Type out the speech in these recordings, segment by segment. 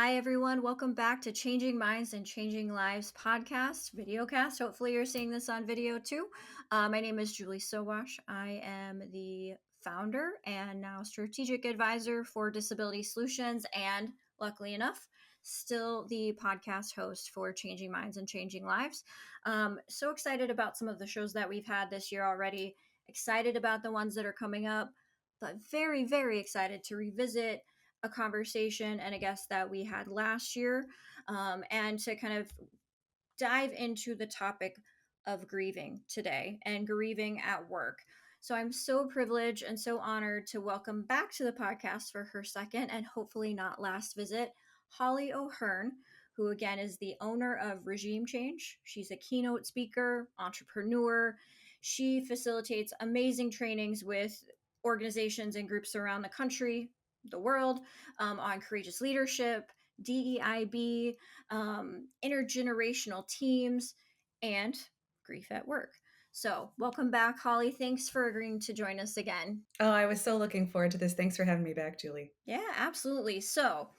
Hi, everyone. Welcome back to Changing Minds and Changing Lives podcast, videocast. Hopefully, you're seeing this on video too. My name is Julie Sowash. I am the founder and now strategic advisor for Disability Solutions, and luckily enough, still the podcast host for Changing Minds and Changing Lives. So excited about some of the shows that we've had this year already, excited about the ones that are coming up, but very, very excited to revisit a conversation and a guest that we had last year, and to kind of dive into the topic of grieving today and grieving at work. So I'm so privileged and so honored to welcome back to the podcast for her second and hopefully not last visit, Holly O'Hearn, who again is the owner of Regime Change. She's a keynote speaker, entrepreneur. She facilitates amazing trainings with organizations and groups around the country, the world, on courageous leadership, DEIB, intergenerational teams, and grief at work. So, welcome back, Holly. Thanks for agreeing to join us again. Oh, I was so looking forward to this. Thanks for having me back, Julie. Yeah, absolutely. So,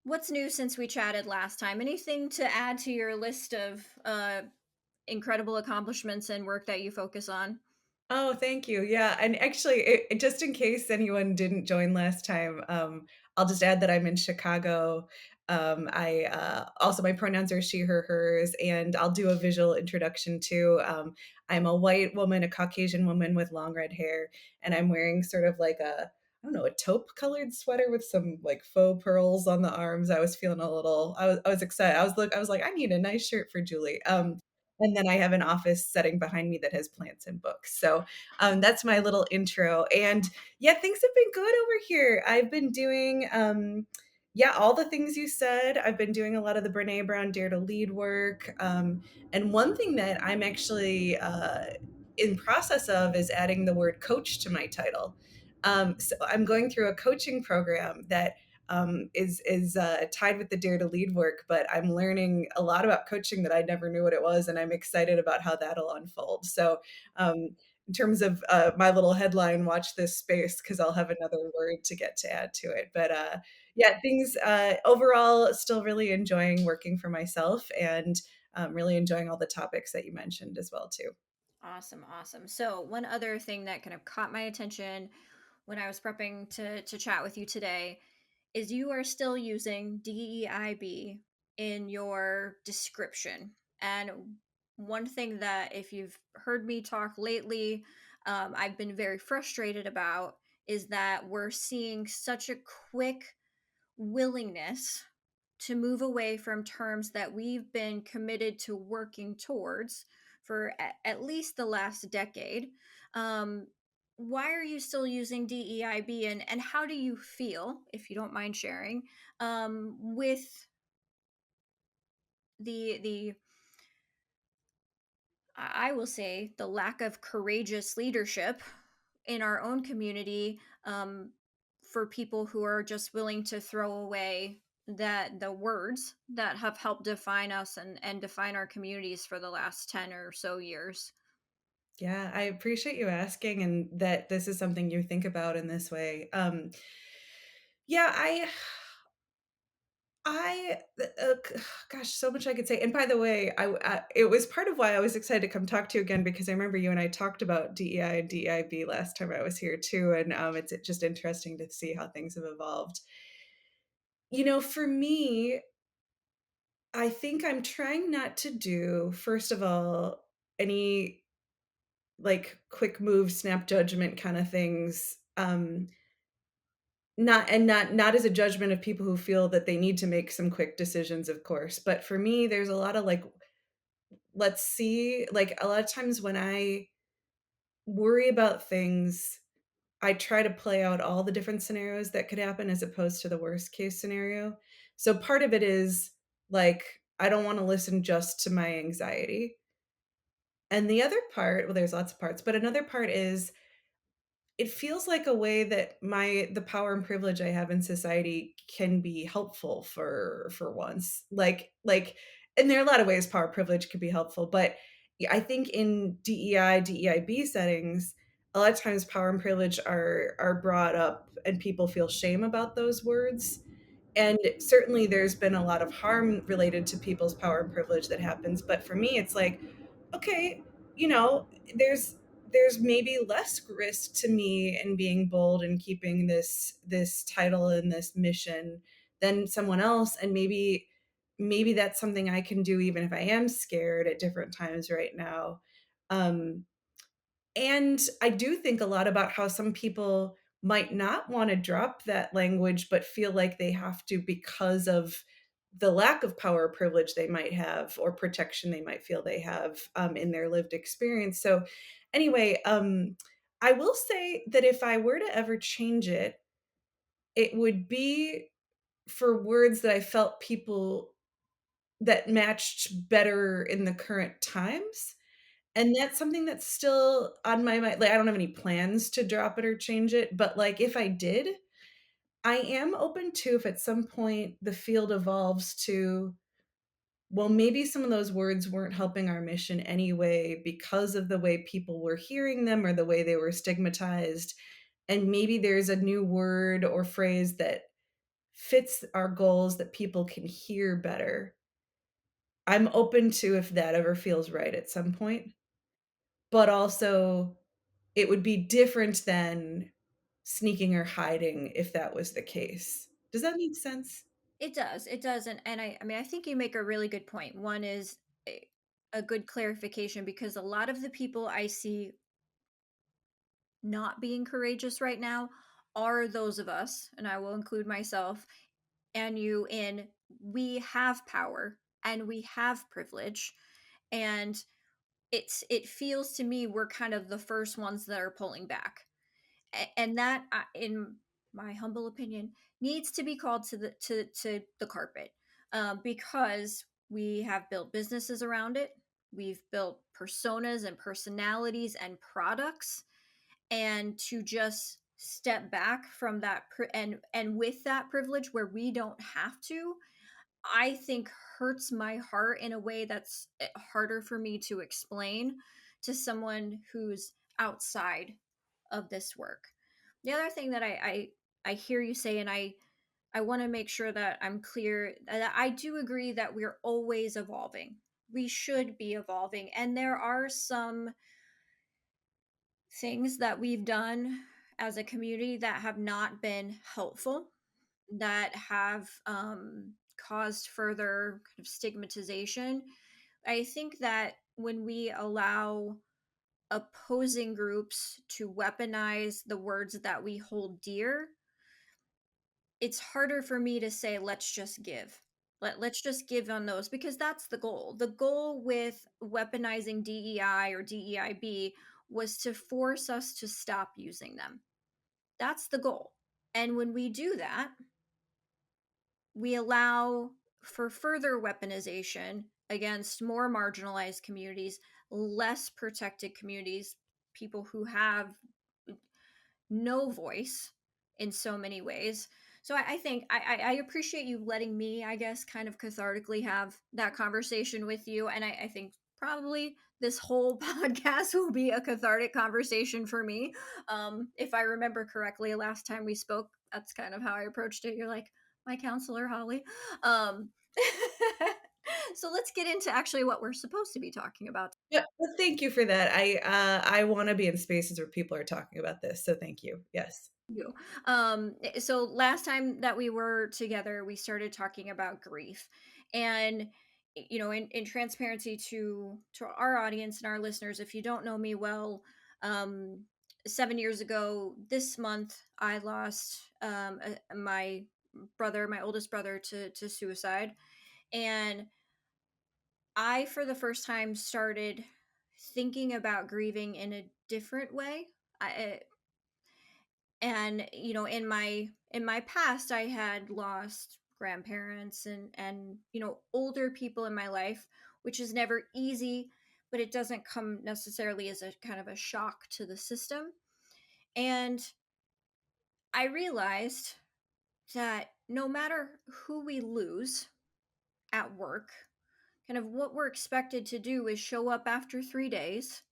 what's new since we chatted last time? Anything to add to your list of incredible accomplishments and work that you focus on? Oh, thank you. Yeah, and actually, just in case anyone didn't join last time, I'll just add that I'm in Chicago. I also my pronouns are she, her, hers, and I'll do a visual introduction too. I'm a white woman, a Caucasian woman with long red hair, and I'm wearing sort of like I don't know, a taupe colored sweater with some like faux pearls on the arms. I was feeling a little, I was excited. I was like, I need a nice shirt for Julie. And then I have an office setting behind me that has plants and books. So that's my little intro. And yeah, things have been good over here. I've been doing, yeah, all the things you said. I've been doing a lot of the Brené Brown Dare to Lead work. And one thing that I'm actually in process of is adding the word coach to my title. So I'm going through a coaching program that is tied with the Dare to Lead work, but I'm learning a lot about coaching that I never knew what it was, and I'm excited about how that'll unfold. So, in terms of my little headline, watch this space because I'll have another word to get to add to it. But yeah, things overall still really enjoying working for myself and really enjoying all the topics that you mentioned as well too. Awesome, awesome. So, one other thing that kind of caught my attention when I was prepping to chat with you today is you are still using DEIB in your description. And one thing that, if you've heard me talk lately, I've been very frustrated about is that we're seeing such a quick willingness to move away from terms that we've been committed to working towards for at least the last decade. Um, why are you still using DEIB, and how do you feel, if you don't mind sharing, with the I will say the lack of courageous leadership in our own community, for people who are just willing to throw away that the words that have helped define us and define our communities for the last 10 or so years. Yeah, I appreciate you asking and that this is something you think about in this way. Yeah, I gosh, so much I could say. And by the way, it was part of why I was excited to come talk to you again because I remember you and I talked about DEI and DEIB last time I was here too, and it's just interesting to see how things have evolved. For me, I think I'm trying not to do, first of all, any like quick move, snap judgment kind of things. Not as a judgment of people who feel that they need to make some quick decisions, of course. But for me, there's a lot of like, let's see, like a lot of times when I worry about things, I try to play out all the different scenarios that could happen as opposed to the worst case scenario. So part of it is like, I don't want to listen just to my anxiety. And the other part, well, there's lots of parts, but another part is it feels like a way that the power and privilege I have in society can be helpful for once. And there are a lot of ways power privilege can be helpful, but yeah, I think in DEI, DEIB settings, a lot of times power and privilege are brought up and people feel shame about those words. And certainly there's been a lot of harm related to people's power and privilege that happens, but for me it's like, okay, you know, there's maybe less risk to me in being bold and keeping this title and this mission than someone else, and maybe that's something I can do even if I am scared at different times right now. um and I do think a lot about how some people might not wanna drop that language, but feel like they have to because of the lack of power or privilege they might have or protection they might feel they have, in their lived experience. So, anyway, I will say that if I were to ever change it, it would be for words that I felt people that matched better in the current times. And that's something that's still on my mind. Like, I don't have any plans to drop it or change it, but, like, if I did, I am open to if at some point the field evolves to, well, maybe some of those words weren't helping our mission anyway because of the way people were hearing them or the way they were stigmatized, and maybe there's a new word or phrase that fits our goals that people can hear better. I'm open to if that ever feels right at some point, but also it would be different than sneaking or hiding if that was the case. Does that make sense? It does, and I mean, I think you make a really good point. One is a good clarification because a lot of the people I see not being courageous right now are those of us, and I will include myself and you in we have power and we have privilege, and it feels to me we're kind of the first ones that are pulling back. And that in my humble opinion needs to be called to the carpet, because we have built businesses around it, we've built personas and personalities and products, and to just step back from that and with that privilege where we don't have to, I think hurts my heart in a way that's harder for me to explain to someone who's outside of this work. The other thing that I hear you say, and I want to make sure that I'm clear that I do agree that we're always evolving. We should be evolving, and there are some things that we've done as a community that have not been helpful, that have caused further kind of stigmatization. I think that when we allow opposing groups to weaponize the words that we hold dear, it's harder for me to say, let's just give. Let's just give on those because that's the goal. The goal with weaponizing DEI or DEIB was to force us to stop using them. That's the goal. And when we do that, we allow for further weaponization against more marginalized communities, less protected communities, people who have no voice in so many ways. So I think I appreciate you letting me, I guess, kind of cathartically have that conversation with you. And I think probably this whole podcast will be a cathartic conversation for me. If I remember correctly, last time we spoke, that's kind of how I approached it. You're like, my counselor, Holly. Um, so let's get into actually what we're supposed to be talking about. Yeah, well, thank you for that. I wanna be in spaces where people are talking about this, so thank you. Yes. You. So last time that we were together, we started talking about grief, and you know, in transparency to our audience and our listeners, if you don't know me well, 7 years ago this month, I lost my brother, my oldest brother, to suicide, and I, for the first time, started thinking about grieving in a different way. And you know, in my past I had lost grandparents and you know, older people in my life, which is never easy, but it doesn't come necessarily as a kind of a shock to the system. And I realized that no matter who we lose at work, kind of what we're expected to do is show up after 3 days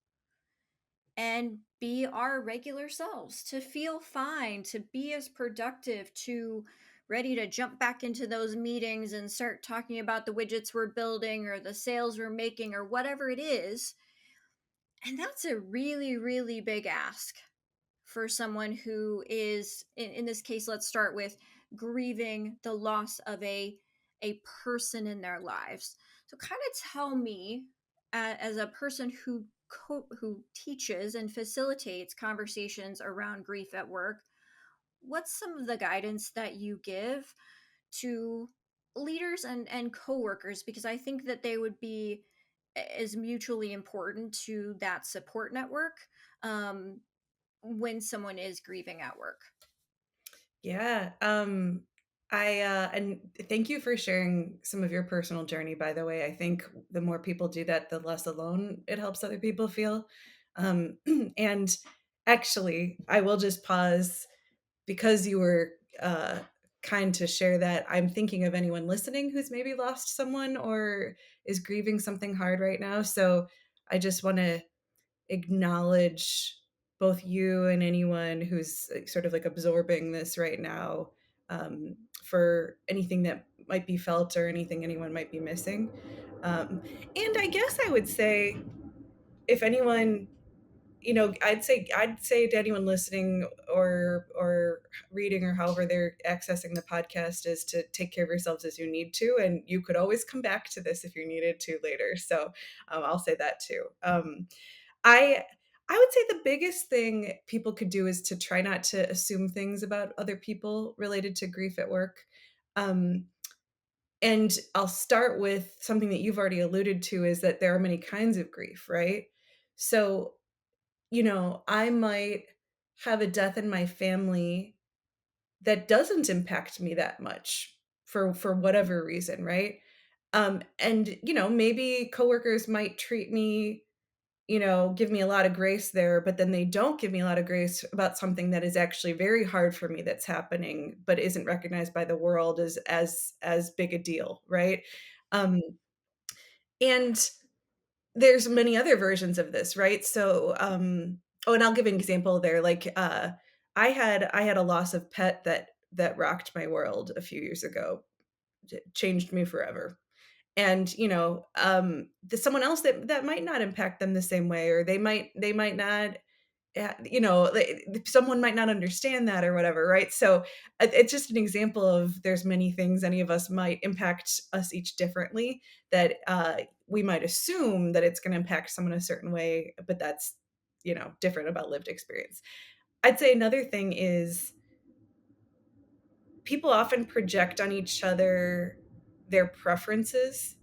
and be our regular selves, to feel fine, to be as productive, to ready to jump back into those meetings and start talking about the widgets we're building or the sales we're making or whatever it is. And that's a really, really big ask for someone who is, in this case, let's start with grieving the loss of a person in their lives. So kind of tell me, as a person who teaches and facilitates conversations around grief at work, what's some of the guidance that you give to leaders and coworkers, because I think that they would be as mutually important to that support network, um, when someone is grieving at work. Yeah, and thank you for sharing some of your personal journey, by the way. I think the more people do that, the less alone it helps other people feel. Um, and actually, I will just pause because you were kind to share that. I'm thinking of anyone listening who's maybe lost someone or is grieving something hard right now. So I just want to acknowledge both you and anyone who's sort of like absorbing this right now, for anything that might be felt or anything anyone might be missing. And I guess I would say, if anyone, I'd say to anyone listening or reading or however they're accessing the podcast, is to take care of yourselves as you need to, and you could always come back to this if you needed to later. So I'll say that too. I I would say the biggest thing people could do is to try not to assume things about other people related to grief at work. Um, and I'll start with something that you've already alluded to, is that there are many kinds of grief, right? So, I might have a death in my family that doesn't impact me that much for whatever reason, right? And maybe coworkers might treat me, give me a lot of grace there, but then they don't give me a lot of grace about something that is actually very hard for me that's happening, but isn't recognized by the world as big a deal, right? Um, and there's many other versions of this, right? So, oh, and I'll give an example there. Like, I had a loss of pet that rocked my world a few years ago, changed me forever. And someone else that might not impact them the same way, or they might not, someone might not understand that or whatever, right? So it's just an example of, there's many things any of us might impact us each differently, that we might assume that it's going to impact someone a certain way, but that's different about lived experience. I'd say another thing is, people often project on each other their preferences,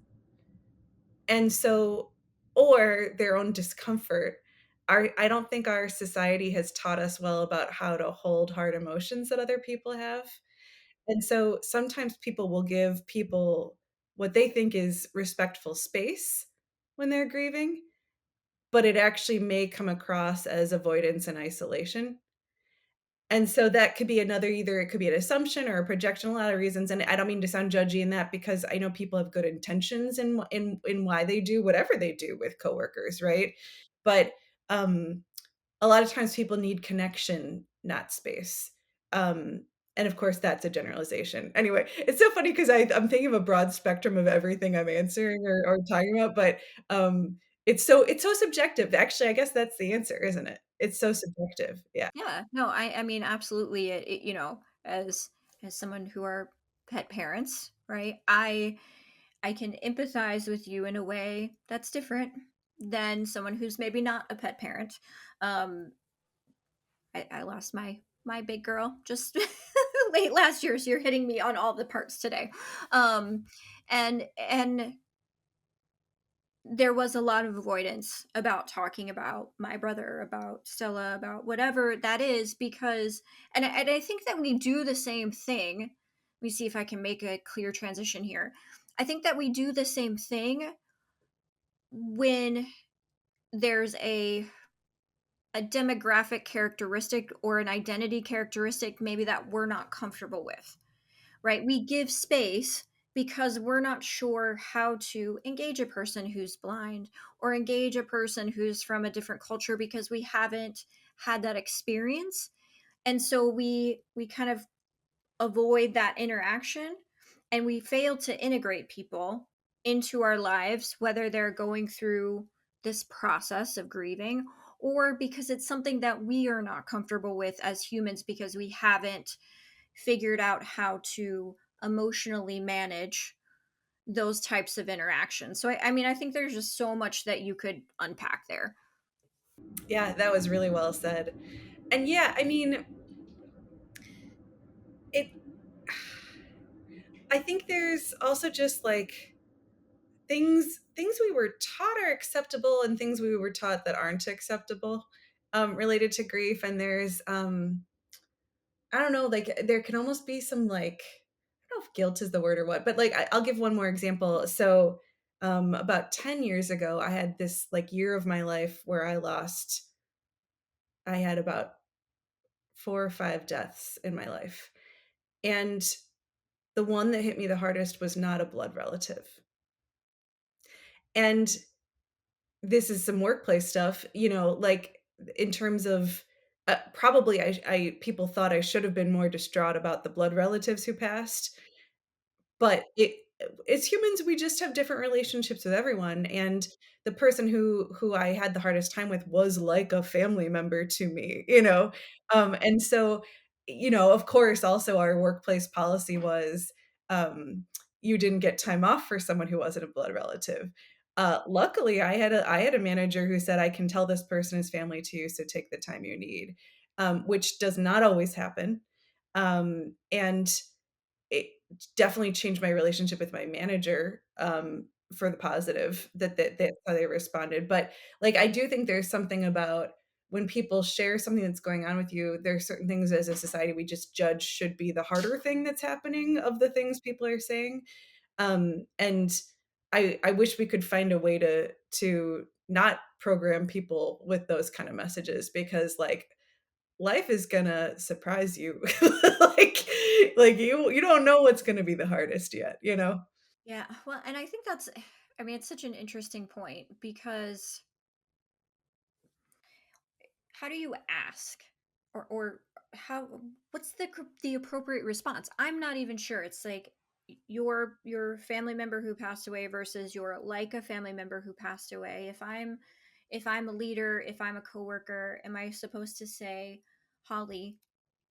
and so, or their own discomfort. I don't think our society has taught us well about how to hold hard emotions that other people have. And so sometimes people will give people what they think is respectful space when they're grieving, but it actually may come across as avoidance and isolation. And so that could be another, either it could be an assumption or a projection, a lot of reasons, and I don't mean to sound judgy in that, because I know people have good intentions in why they do whatever they do with coworkers, right? But, a lot of times people need connection, not space. Um, and of course, that's a generalization. Anyway, it's so funny because I'm thinking of a broad spectrum of everything I'm answering or talking about, but, it's so subjective. Actually, I guess that's the answer, isn't it? It's so subjective. Yeah. Yeah, no, I mean, absolutely. As someone who are pet parents, right? I can empathize with you in a way that's different than someone who's maybe not a pet parent. Um, I lost my big girl just late last year, so you're hitting me on all the parts today. And there was a lot of avoidance about talking about my brother, about Stella, about whatever that is, because, and I think that we do the same thing. Let me see if I can make a clear transition here. I think that we do the same thing when there's a demographic characteristic or an identity characteristic maybe that we're not comfortable with, right? We give space because we're not sure how to engage a person who's blind or engage a person who's from a different culture because we haven't had that experience. And so we kind of avoid that interaction and we fail to integrate people into our lives, whether they're going through this process of grieving or because it's something that we are not comfortable with as humans because we haven't figured out how to emotionally manage those types of interactions. So, I mean, I think there's just so much that you could unpack there. Yeah, that was really well said. And yeah, I mean, it I think there's also just like things we were taught are acceptable and things we were taught that aren't acceptable related to grief. And there's I don't know, like there can almost be some like I don't know if guilt is the word or what, but like I'll give one more example. So about 10 years ago, I had this like year of my life where I had about 4 or 5 deaths in my life. And the one that hit me the hardest was not a blood relative. And this is some workplace stuff, like in terms of probably people thought I should have been more distraught about the blood relatives who passed. But as humans, we just have different relationships with everyone, and the person who I had the hardest time with was like a family member to me, and so, of course, also our workplace policy was, um, you didn't get time off for someone who wasn't a blood relative. Luckily, I had a manager who said, "I can tell this person is family to you, so take the time you need," which does not always happen, and it definitely changed my relationship with my manager, for the positive that's how they responded, but, like, I do think there's something about when people share something that's going on with you, there are certain things as a society we just judge should be the harder thing that's happening of the things people are saying, and I wish we could find a way to not program people with those kind of messages because, like, life is gonna surprise you. Like you don't know what's gonna be the hardest yet, you know? Yeah, well, and I think that's, I mean, it's such an interesting point because how do you ask or how what's the appropriate response? I'm not even sure. It's like your family member who passed away versus your like a family member who passed away. If I'm a leader, if I'm a coworker, am I supposed to say, "Holly,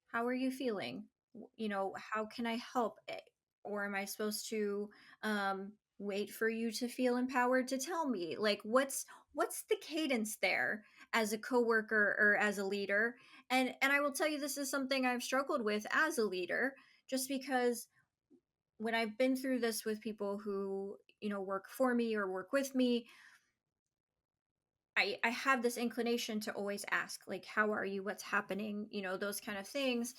how are you feeling? How can I help?" Or am I supposed to wait for you to feel empowered to tell me? Like, what's the cadence there as a coworker or as a leader? And I will tell you, this is something I've struggled with as a leader, just because when I've been through this with people who work for me or work with me, I have this inclination to always ask, like, how are you, what's happening, those kind of things.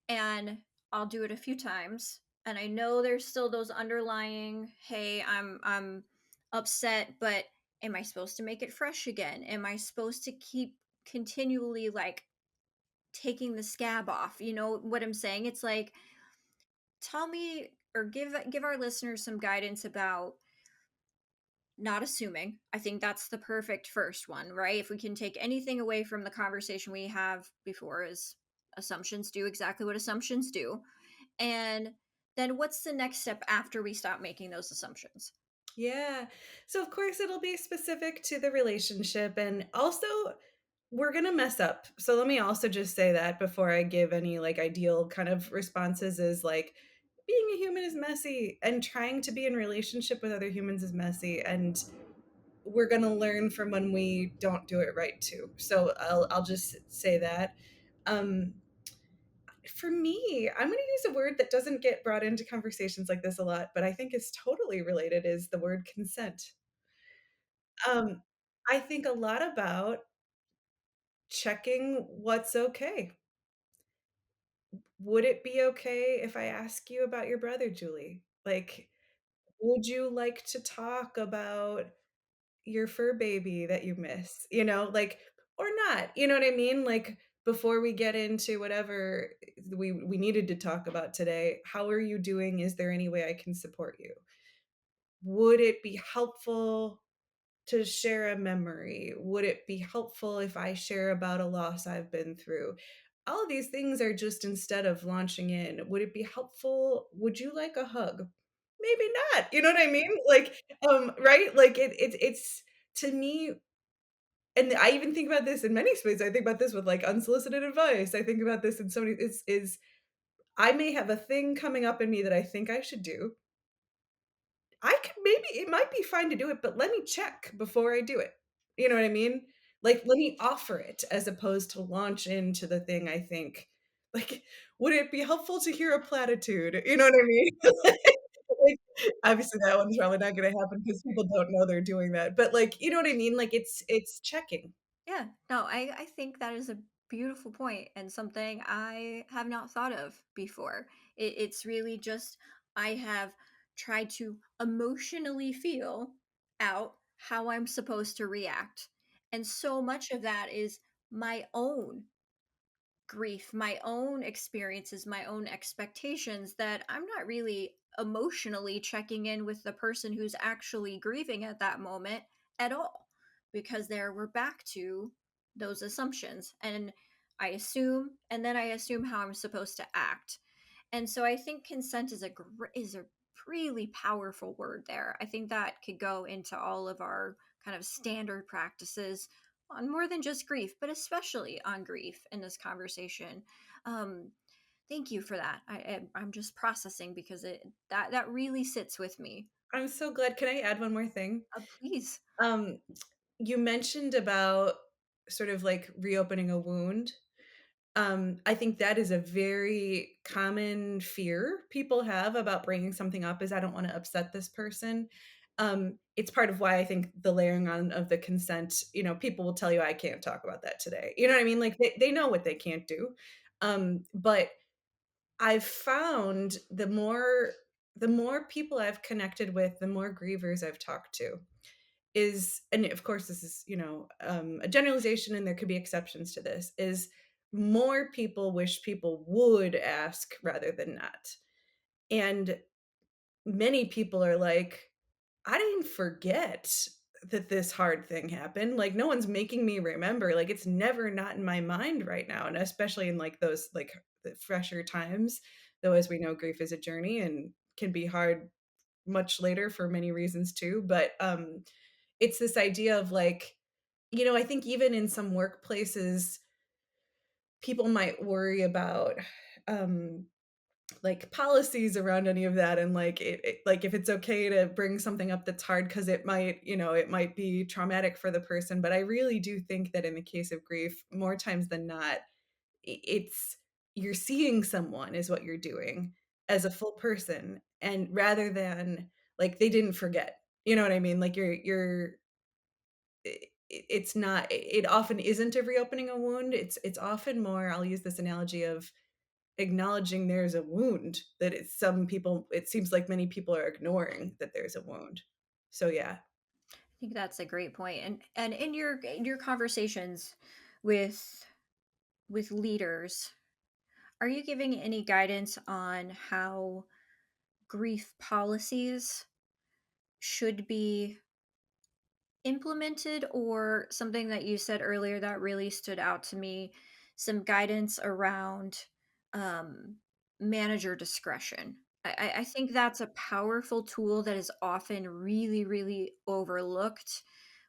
And I'll do it a few times and I know there's still those underlying, hey, I'm upset, but am I supposed to make it fresh again? Am I supposed to keep continually like taking the scab off? You know what I'm saying? It's like, tell me or give our listeners some guidance about not assuming. I think that's the perfect first one, right? If we can take anything away from the conversation we have before, is assumptions do exactly what assumptions do. And then what's the next step after we stop making those assumptions? Yeah. So, of course, it'll be specific to the relationship, and also we're gonna mess up. So let me also just say that before I give any, like, ideal kind of responses is, like, being a human is messy, and trying to be in relationship with other humans is messy, and we're gonna learn from when we don't do it right too. So I'll just say that. Um, for me, I'm gonna use a word that doesn't get brought into conversations like this a lot, but I think is totally related is the word consent. Um, I think a lot about checking what's okay. Would it be okay if I ask you about your brother, Julie? Like, would you like to talk about your fur baby that you miss, like or not, you know what I mean? Like before we get into whatever we needed to talk about today, how are you doing? Is there any way I can support you? Would it be helpful to share a memory? Would it be helpful if I share about a loss I've been through? all of these things are just instead of launching in, would it be helpful? Would you like a hug? Maybe not. You know what I mean? Like, right? Like it's to me, and I even think about this in many spaces. I think about this with like unsolicited advice. I think about this in so many is I may have a thing coming up in me that I think I should do. I could maybe it might be fine to do it, but let me check before I do it. You know what I mean? Like, let me offer it as opposed to launch into the thing I think. Like, would it be helpful to hear a platitude? You know what I mean? Like, obviously, that one's probably not gonna happen because people don't know they're doing that, but, like, you know what I mean? Like, it's checking. Yeah, no, I think that is a beautiful point and something I have not thought of before. It's really just I have tried to emotionally feel out how I'm supposed to react. And so much of that is my own grief, my own experiences, my own expectations that I'm not really emotionally checking in with the person who's actually grieving at that moment at all. Because there we're back to those assumptions. And I assume, and then I assume how I'm supposed to act. And so I think consent is is a really powerful word there. I think that could go into all of our kind of standard practices on more than just grief, but especially on grief in this conversation. Um, thank you for that. I'm just processing because that really sits with me. I'm so glad. Can I add one more thing? Please. Um, you mentioned about sort of like reopening a wound. I think that is a very common fear people have about bringing something up is I don't want to upset this person. It's part of why I think the layering on of the consent, people will tell you I can't talk about that today. You know what I mean? Like they know what they can't do. But I've found the more people I've connected with, the more grievers I've talked to is, and of course this is, a generalization and there could be exceptions to this, is more people wish people would ask rather than not. And many people are like, I didn't forget that this hard thing happened. Like no one's making me remember. Like it's never not in my mind right now. And especially in like those like the fresher times, though as we know, grief is a journey and can be hard much later for many reasons too. But it's this idea of like, I think even in some workplaces, people might worry about um like policies around any of that and like like if it's okay to bring something up that's hard because it might be traumatic for the person, but I really do think that in the case of grief more times than not it's you're seeing someone is what you're doing as a full person, and rather than like they didn't forget, you know what I mean, like it's not, it often isn't a reopening a wound, it's often more, I'll use this analogy of acknowledging there's a wound that it's some people, it seems like many people are ignoring that there's a wound. So yeah. I think that's a great point. And in your conversations with leaders, are you giving any guidance on how grief policies should be implemented, or something that you said earlier that really stood out to me, some guidance around um, manager discretion? I think that's a powerful tool that is often really, really overlooked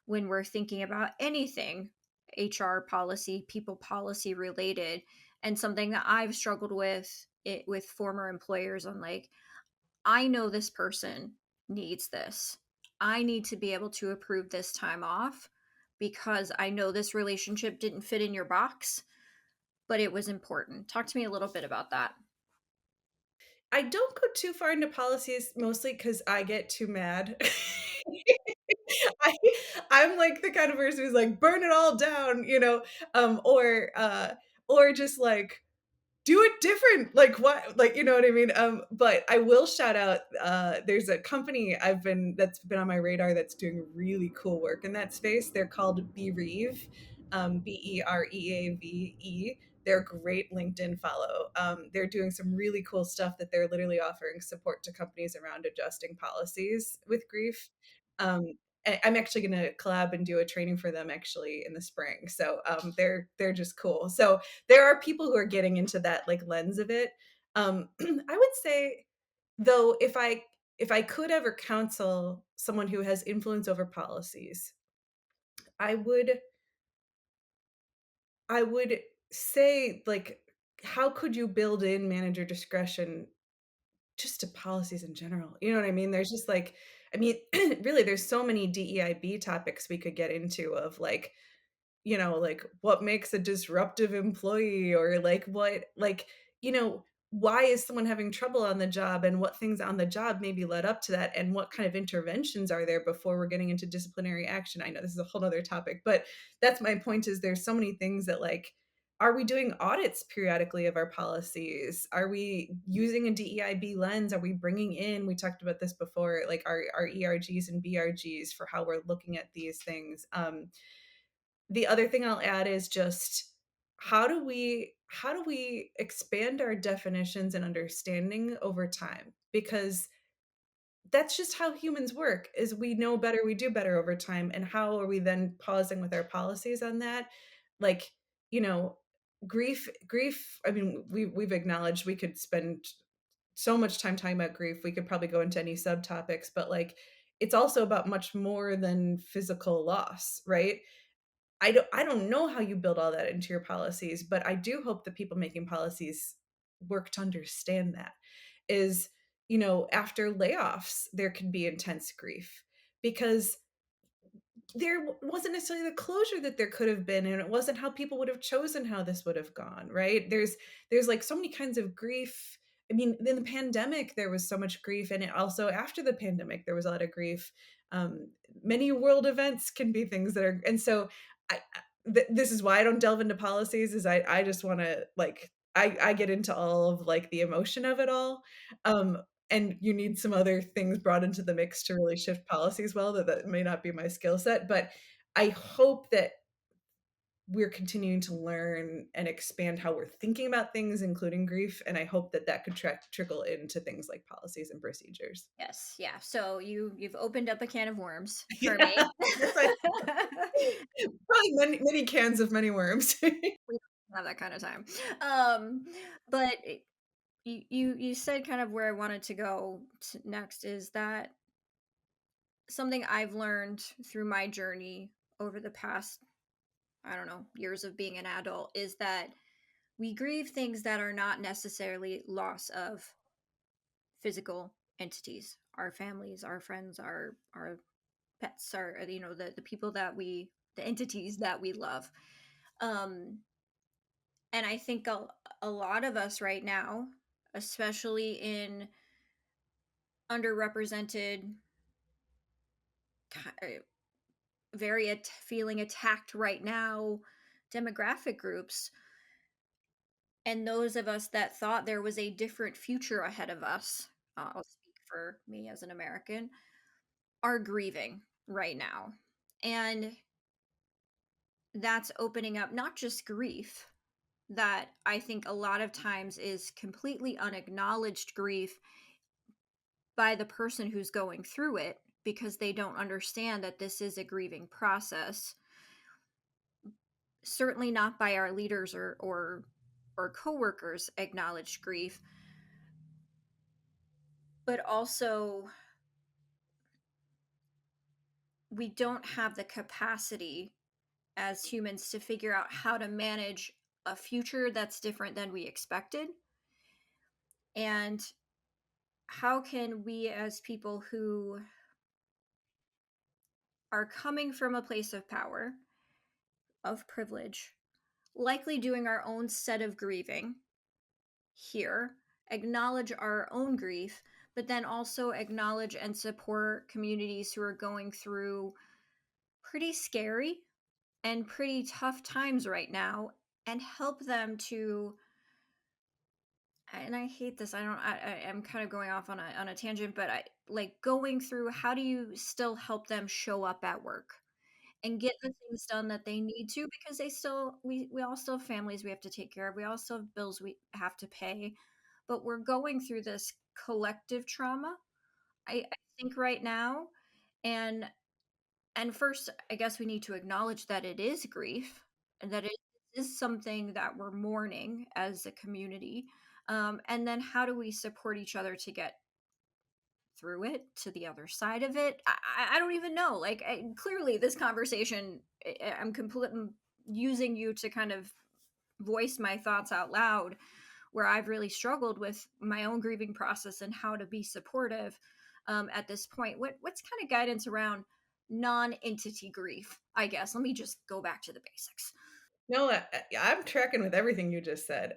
when we're thinking about anything HR policy, people policy related, and something that I've struggled with it with former employers on like, I know this person needs this. I need to be able to approve this time off because I know this relationship didn't fit in your box, but it was important. Talk to me a little bit about that. I don't go too far into policies mostly because I get too mad. I, I'm like the kind of person who's like burn it all down, or just like do it different. Like what? Like you know what I mean? But I will shout out. There's a company that's been on my radar that's doing really cool work in that space. They're called Bereave, Bereave. They're a great LinkedIn follow. They're doing some really cool stuff that they're literally offering support to companies around adjusting policies with grief. Um, I'm actually going to collab and do a training for them actually in the spring. So they're just cool. So there are people who are getting into that like lens of it. I would say though, if I could ever counsel someone who has influence over policies, I would I would say like how could you build in manager discretion just to policies in general, you know what I mean? There's just like I mean, really, there's so many DEIB topics we could get into of like, like what makes a disruptive employee or like why is someone having trouble on the job and what things on the job maybe led up to that and what kind of interventions are there before we're getting into disciplinary action. I know this is a whole other topic, but that's my point is there's so many things that like are we doing audits periodically of our policies? Are we using a DEIB lens? Are we bringing in, we talked about this before, like our ERGs and BRGs for how we're looking at these things? The other thing I'll add is just how do we expand our definitions and understanding over time? Because that's just how humans work, is we know better, we do better over time, and how are we then pausing with our policies on that? Like, you know, grief, I mean, we've acknowledged we could spend so much time talking about grief, we could probably go into any subtopics, but, like, it's also about much more than physical loss, right? I don't know how you build all that into your policies, but I do hope that people making policies work to understand that is, after layoffs, there can be intense grief because there wasn't necessarily the closure that there could have been, and it wasn't how people would have chosen how this would have gone, right? There's like so many kinds of grief. I mean, in the pandemic, there was so much grief, and also after the pandemic, there was a lot of grief. Many world events can be things that are, and so this is why I don't delve into policies. Is I just want to like I get into all of like the emotion of it all. Um, and you need some other things brought into the mix to really shift policies well, that may not be my skill set, but I hope that we're continuing to learn and expand how we're thinking about things, including grief, and I hope that that could trickle into things like policies and procedures. Yes, yeah. So you've opened up a can of worms for Yeah, me. that's like probably many cans of many worms. We don't have that kind of time. Um, but you said kind of where I wanted to go next is that something I've learned through my journey over the past, I don't know, years of being an adult is that we grieve things that are not necessarily loss of physical entities, our families, our friends, our pets, our the people that the entities that we love. Um and I think a lot of us right now, especially in underrepresented, very feeling attacked right now demographic groups, and those of us that thought there was a different future ahead of us, I'll speak for me as an American, are grieving right now. And that's opening up not just grief, that I think a lot of times is completely unacknowledged grief by the person who's going through it because they don't understand that this is a grieving process. Certainly not by our leaders or coworkers acknowledged grief, but also we don't have the capacity as humans to figure out how to manage a future that's different than we expected. And how can we, as people who are coming from a place of power, of privilege, likely doing our own set of grieving here, acknowledge our own grief, but then also acknowledge and support communities who are going through pretty scary and pretty tough times right now and help them to, and I hate this. I'm kind of going off on a tangent, but I like going through how do you still help them show up at work and get the things done that they need to because we all still have families we have to take care of. We all still have bills we have to pay, but we're going through this collective trauma. I think right now, and And first, I guess we need to acknowledge that it is grief and that it is something that we're mourning as a community. And then how do we support each other to get through it to the other side of it? I don't even know. Like, clearly, this conversation, I'm completely using you to kind of voice my thoughts out loud, where I've really struggled with my own grieving process and how to be supportive at this point. What's kind of guidance around non-entity grief? I guess let me just go back to the basics. No, I'm tracking with everything you just said.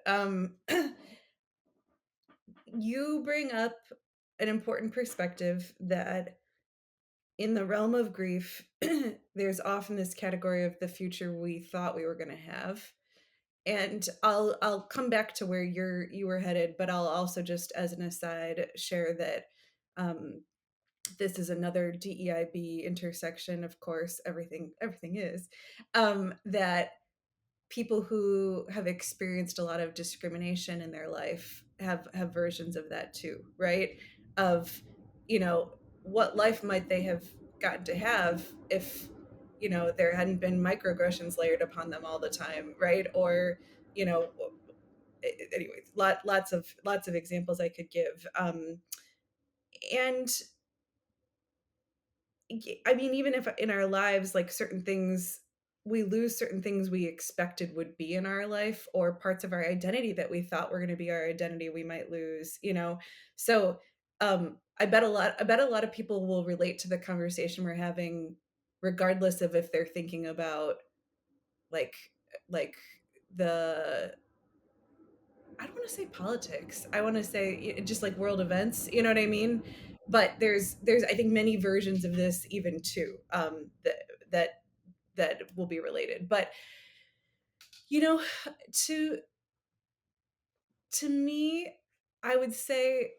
You bring up an important perspective that in the realm of grief, there's often this category of the future we thought we were going to have. And I'll come back to where you were headed, but I'll also just as an aside share that um, this is another DEIB intersection. Of course, everything is that people who have experienced a lot of discrimination in their life have versions of that too, right? Of, you know, what life might they have gotten to have if, there hadn't been microaggressions layered upon them all the time, right? Or, you know, anyways, lots of examples I could give. And I mean, even if in our lives, like certain things, we lose certain things we expected would be in our life, or parts of our identity that we thought were going to be our identity, we might lose. So, I bet a lot of people will relate to the conversation we're having, regardless of if they're thinking about like, like the, I don't want to say politics. I want to say just like world events. You know what I mean? But there's I think many versions of this even too, that that will be related. But you know, to to me, I would say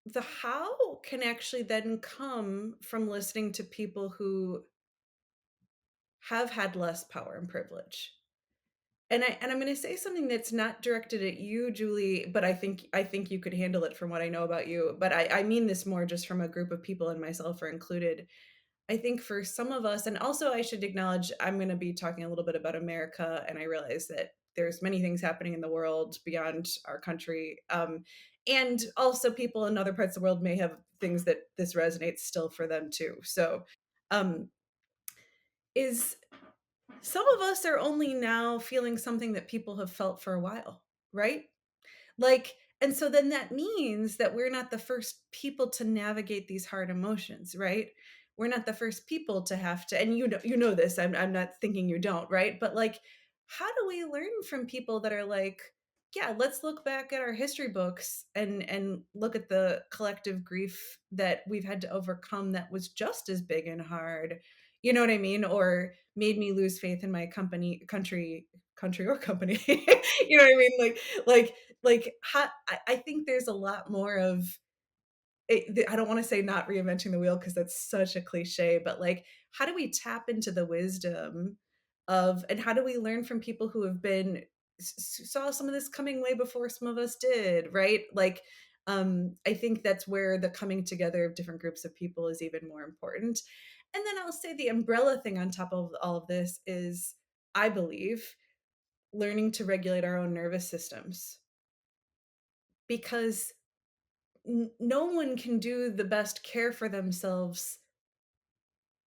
the how can actually then come from listening to people who have had less power and privilege. And I'm going to say something that's not directed at you, Julie, but I think you could handle it from what I know about you. But I mean this more just from a group of people, and myself are included. I think for some of us, and also I should acknowledge I'm going to be talking a little bit about America, and I realize that there's many things happening in the world beyond our country, and also people in other parts of the world may have things that this resonates still for them too. So, um, is some of us are only now feeling something that people have felt for a while, right? Like, and so then that means that we're not the first people to navigate these hard emotions, right? We're not the first people to have to, and you know this. I'm not thinking you don't, right? But like, how do we learn from people that are like, yeah, let's look back at our history books and look at the collective grief that we've had to overcome that was just as big and hard. You know what I mean? Or made me lose faith in my country or company. You know what I mean? Like how, I think there's a lot more of I don't want to say not reinventing the wheel because that's such a cliche, but like how do we tap into the wisdom of, and how do we learn from people who have been saw some of this coming way before some of us did, right? Like, I think that's where the coming together of different groups of people is even more important. And then I'll say the umbrella thing on top of all of this is, I believe, learning to regulate our own nervous systems, because no one can do the best care for themselves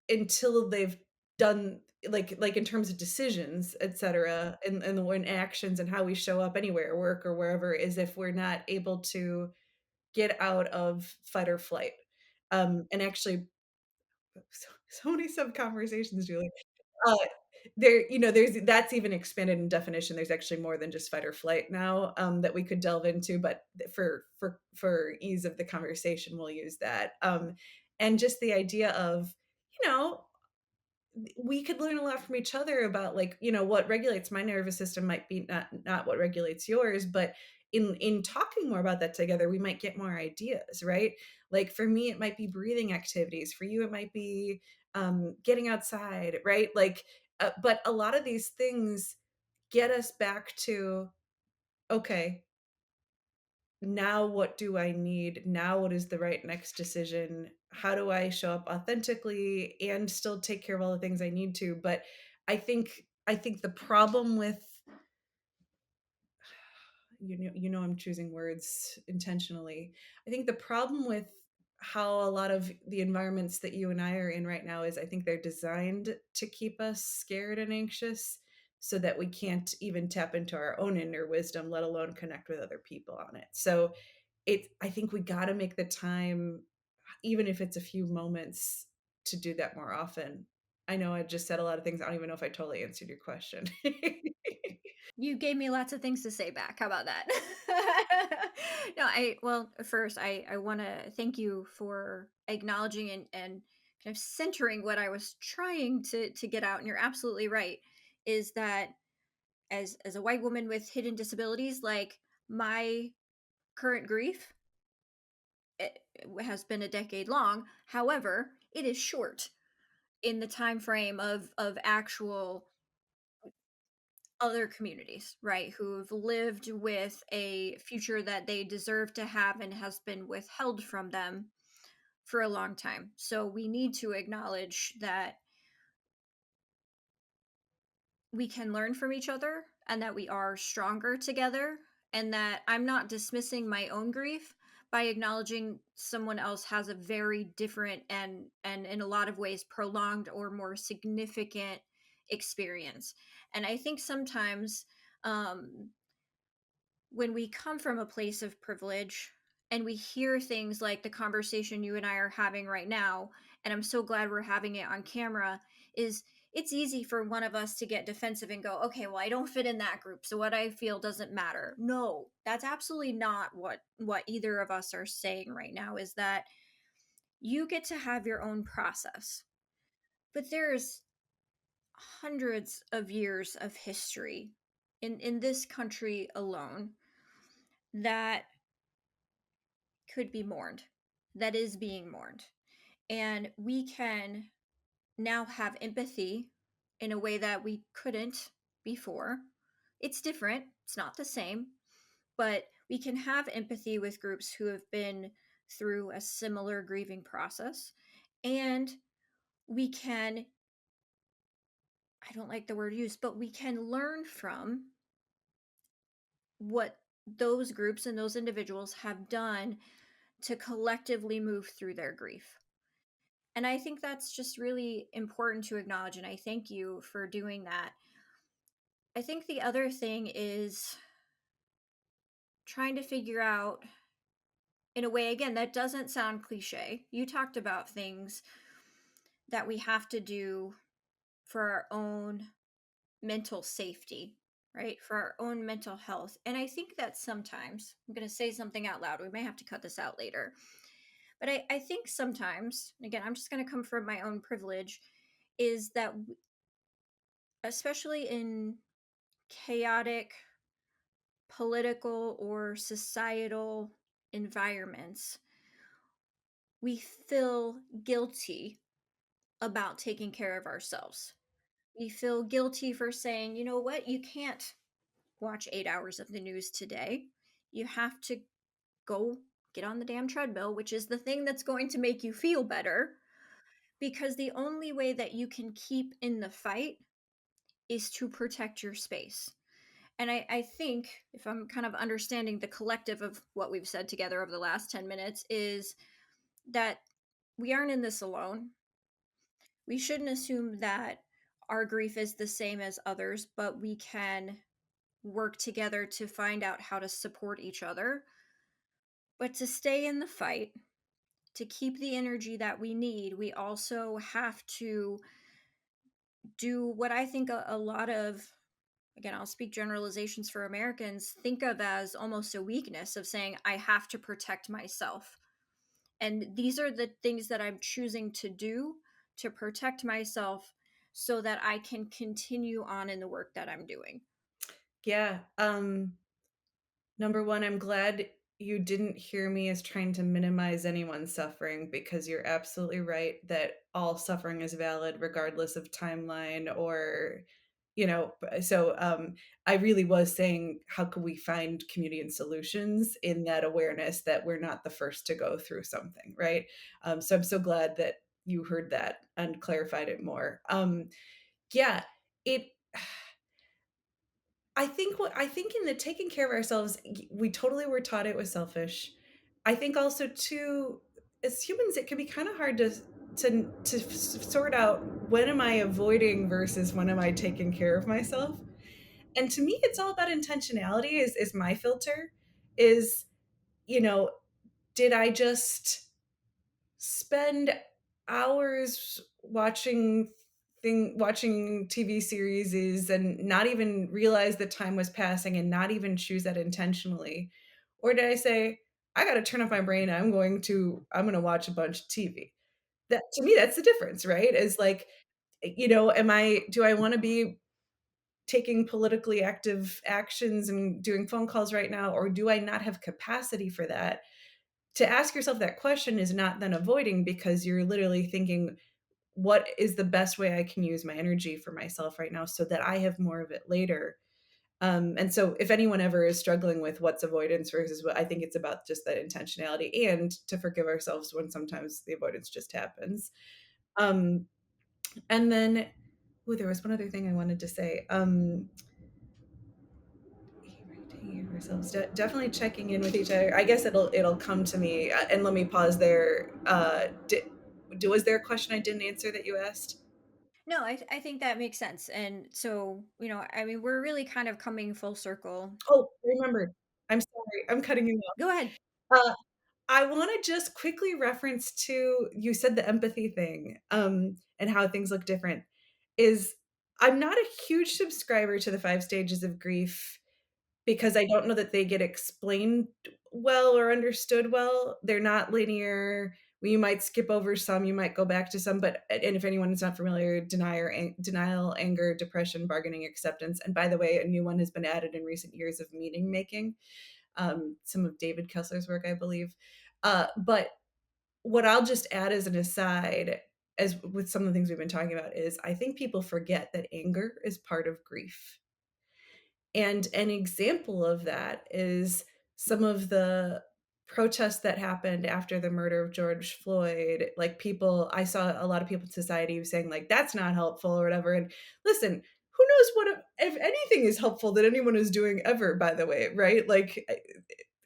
until they've done, like in terms of decisions, etc., and when actions and how we show up anywhere, work or wherever, is if we're not able to get out of fight or flight. And actually, so many sub conversations, Julie. Uh, there's that's even expanded in definition. There's actually more than just fight or flight now, that we could delve into, but for ease of the conversation, we'll use that. And just the idea of, you know, we could learn a lot from each other about, like, what regulates my nervous system might be not what regulates yours, but in talking more about that together, we might get more ideas, right? Like for me, it might be breathing activities. For you, it might be getting outside, right? Like, but a lot of these things get us back to, okay, now what do I need? Now what is the right next decision? How do I show up authentically and still take care of all the things I need to? But I think the problem with you know I'm choosing words intentionally. I think the problem with how a lot of the environments that you and I are in right now is I think they're designed to keep us scared and anxious so that we can't even tap into our own inner wisdom, let alone connect with other people on it. So I think we got to make the time, even if it's a few moments, to do that more often. I know I just said a lot of things. I don't even know if I totally answered your question. You gave me lots of things to say back. How about that? No, well, first I want to thank you for acknowledging and kind of centering what I was trying to get out. And you're absolutely right. Is that as a white woman with hidden disabilities, like my current grief it has been a decade long. However, it is short in the time frame of actual other communities, right, who've lived with a future that they deserve to have and has been withheld from them for a long time. So we need to acknowledge that we can learn from each other and that we are stronger together, and that I'm not dismissing my own grief by acknowledging someone else has a very different and in a lot of ways prolonged or more significant experience. And I think sometimes um when we come from a place of privilege and we hear things like the conversation you and I are having right now, and I'm so glad we're having it on camera, is it's easy for one of us to get defensive and go, okay, well, I don't fit in that group, so what I feel doesn't matter. No, that's absolutely not what either of us are saying right now, is that you get to have your own process. But there's hundreds of years of history in this country alone that could be mourned, that is being mourned. And we can now have empathy in a way that we couldn't before. It's different, it's not the same, but we can have empathy with groups who have been through a similar grieving process. And we can, I don't like the word used, but we can learn from what those groups and those individuals have done to collectively move through their grief. And I think that's just really important to acknowledge, and I thank you for doing that. I think the other thing is trying to figure out, in a way, again, that doesn't sound cliche. You talked about things that we have to do for our own mental safety, right? For our own mental health. And I think that sometimes, I'm going to say something out loud. We may have to cut this out later. But I think sometimes, again, I'm just going to come from my own privilege, is that especially in chaotic political or societal environments, we feel guilty about taking care of ourselves. We feel guilty for saying, you know what, you can't watch 8 hours of the news today. You have to go get on the damn treadmill, which is the thing that's going to make you feel better. Because the only way that you can keep in the fight is to protect your space. And I think, if I'm kind of understanding the collective of what we've said together over the last 10 minutes, is that we aren't in this alone. We shouldn't assume that our grief is the same as others, but we can work together to find out how to support each other. But to stay in the fight, to keep the energy that we need, we also have to do what I think a lot of, again, I'll speak generalizations for Americans, think of as almost a weakness of saying, I have to protect myself. And these are the things that I'm choosing to do to protect myself so that I can continue on in the work that I'm doing. Yeah, number 1, I'm glad you didn't hear me as trying to minimize anyone's suffering, because you're absolutely right that all suffering is valid regardless of timeline or I really was saying, how can we find community and solutions in that awareness that we're not the first to go through something, right? So I'm so glad that you heard that and clarified it more. Yeah, it I think in the taking care of ourselves, we totally were taught it was selfish. I think also too, as humans, it can be kind of hard to sort out when am I avoiding versus when am I taking care of myself. And to me, it's all about intentionality. Is my filter is you know did I just spend hours watching TV series and not even realize the time was passing and not even choose that intentionally? Or did I say, I got to turn off my brain. I'm going to watch a bunch of TV. That to me, that's the difference, right? Is like, do I want to be taking politically active actions and doing phone calls right now, or do I not have capacity for that? To ask yourself that question is not then avoiding, because you're literally thinking, what is the best way I can use my energy for myself right now so that I have more of it later? And so if anyone ever is struggling with what's avoidance versus what, I think it's about just that intentionality and to forgive ourselves when sometimes the avoidance just happens. Um, and then, there was one other thing I wanted to say. Taking care of ourselves, definitely checking in with each other. I guess it'll come to me. And let me pause there. Was there a question I didn't answer that you asked? No, I think that makes sense. And so, I mean, we're really kind of coming full circle. Oh, I remembered. I'm sorry. I'm cutting you Go ahead. off. I want to just quickly reference to, you said the empathy thing, and how things look different. Is I'm not a huge subscriber to the 5 stages of grief, because I don't know that they get explained well or understood well. They're not linear. You might skip over some, you might go back to some, but and if anyone is not familiar, denial, anger, depression, bargaining, acceptance. And by the way, a new one has been added in recent years of meaning making. Some of David Kessler's work, I believe. But what I'll just add as an aside, as with some of the things we've been talking about, is I think people forget that anger is part of grief. And an example of that is some of the protests that happened after the murder of George Floyd. Like, I saw a lot of people in society saying, like, that's not helpful or whatever. And listen, who knows if anything is helpful that anyone is doing ever, by the way, right? Like,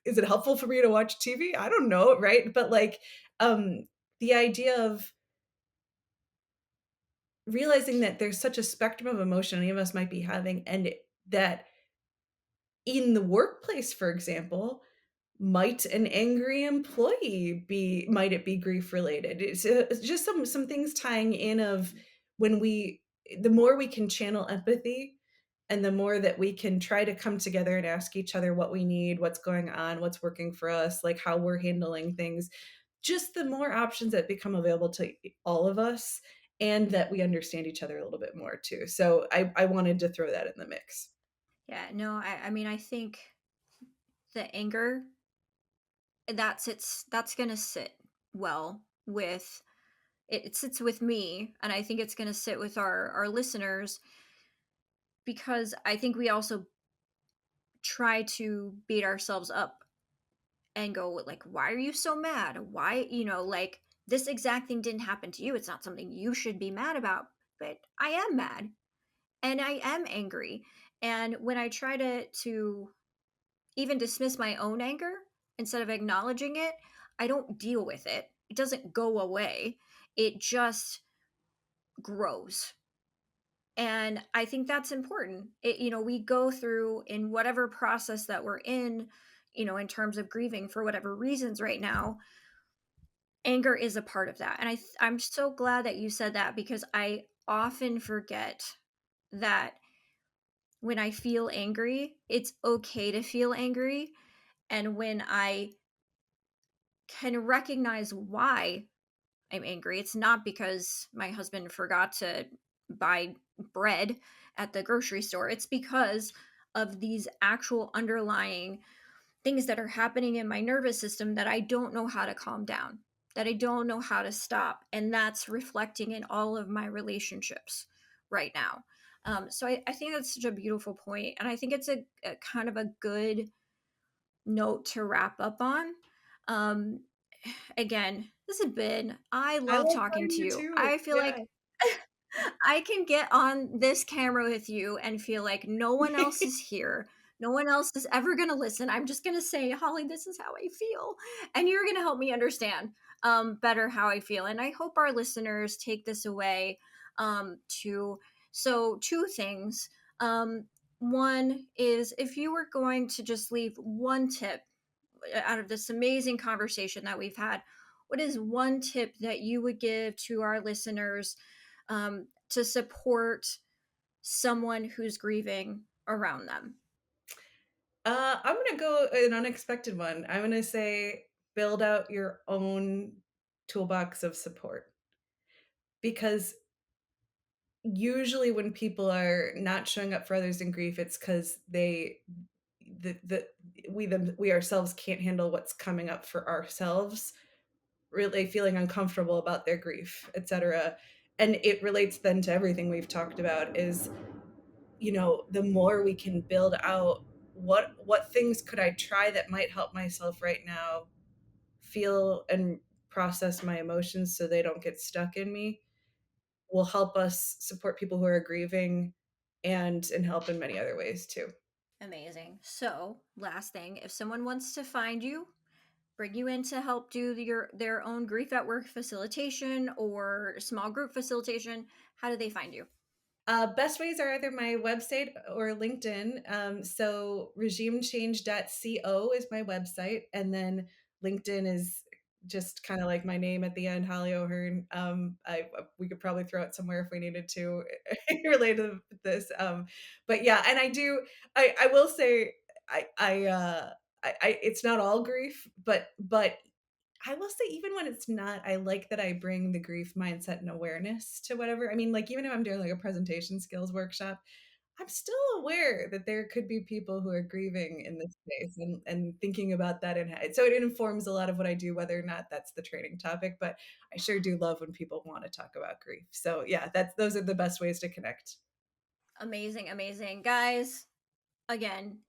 is it helpful for me to watch TV? I don't know, right? But like, the idea of realizing that there's such a spectrum of emotion any of us might be having, and that in the workplace, for example, might an angry employee might it be grief related? It's just some things tying in of, when we the more we can channel empathy, and the more that we can try to come together and ask each other what we need, what's going on, what's working for us, like how we're handling things, just the more options that become available to all of us, and that we understand each other a little bit more too. So I wanted to throw that in the mix. Yeah, no, I mean, I think the anger that's going to sit well with it sits with me, and I think it's going to sit with our listeners, because I think we also try to beat ourselves up and go like, why are you so mad? Why, like, this exact thing didn't happen to you. It's not something you should be mad about. But I am mad and I am angry. And when I try to even dismiss my own anger instead of acknowledging it, I don't deal with it. It doesn't go away. It just grows. And I think that's important. We go through, in whatever process that we're in terms of grieving for whatever reasons right now, anger is a part of that. And I'm so glad that you said that, because I often forget that when I feel angry, it's okay to feel angry. And when I can recognize why I'm angry, it's not because my husband forgot to buy bread at the grocery store. It's because of these actual underlying things that are happening in my nervous system that I don't know how to calm down, that I don't know how to stop. And that's reflecting in all of my relationships right now. So I think that's such a beautiful point, and I think it's a kind of a good note to wrap up on. Um, Again, this has been, I I love love talking talking to to you you. too. I feel Yeah. like I can get on this camera with you and feel like no one else is here. No one else is ever going to listen. I'm just going to say, Holly, this is how I feel. And you're going to help me understand better how I feel. And I hope our listeners take this away to. So, two things. One is if you were going to just leave one tip out of this amazing conversation that we've had, what is one tip that you would give to our listeners to support someone who's grieving around them? I'm gonna go an unexpected one. I'm gonna say build out your own toolbox of support because usually when people are not showing up for others in grief, it's because the we ourselves can't handle what's coming up for ourselves, really feeling uncomfortable about their grief, etc. And it relates then to everything we've talked about is, the more we can build out what things could I try that might help myself right now feel and process my emotions so they don't get stuck in me will help us support people who are grieving and help in many other ways too. Amazing. So, last thing, if someone wants to find you, bring you in to help do their own grief at work facilitation or small group facilitation, how do they find you? Best ways are either my website or LinkedIn. So regimechange.co is my website, and then LinkedIn is just kind of like my name at the end, Holly O'Hearn. We could probably throw it somewhere if we needed to related to this. But yeah, and I do. I will say I it's not all grief, but I will say even when it's not, I like that I bring the grief mindset and awareness to whatever. I mean, like even if I'm doing like a presentation skills workshop, I'm still aware that there could be people who are grieving in this space and thinking about that so it informs a lot of what I do, whether or not that's the training topic. But I sure do love when people want to talk about grief. So yeah, those are the best ways to connect. Amazing, amazing. Guys, again,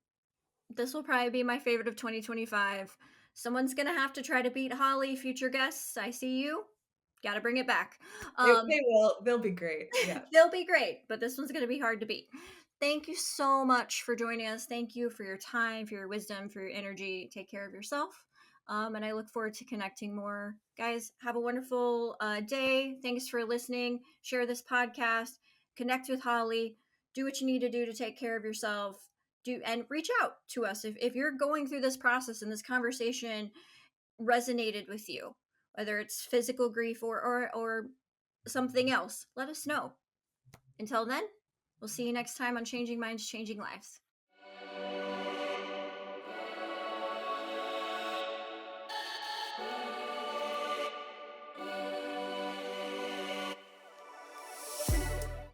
this will probably be my favorite of 2025. Someone's going to have to try to beat Holly, future guests. I see you. Got to bring it back. They will. They'll be great. Yeah. They'll be great, but this one's going to be hard to beat. Thank you so much for joining us. Thank you for your time, for your wisdom, for your energy. Take care of yourself. And I look forward to connecting more. Guys, have a wonderful day. Thanks for listening. Share this podcast. Connect with Holly. Do what you need to do to take care of yourself. Do and reach out to us if you're going through this process and this conversation resonated with you, whether it's physical grief or something else. Let us know. Until then, we'll see you next time on Changing Minds, Changing Lives.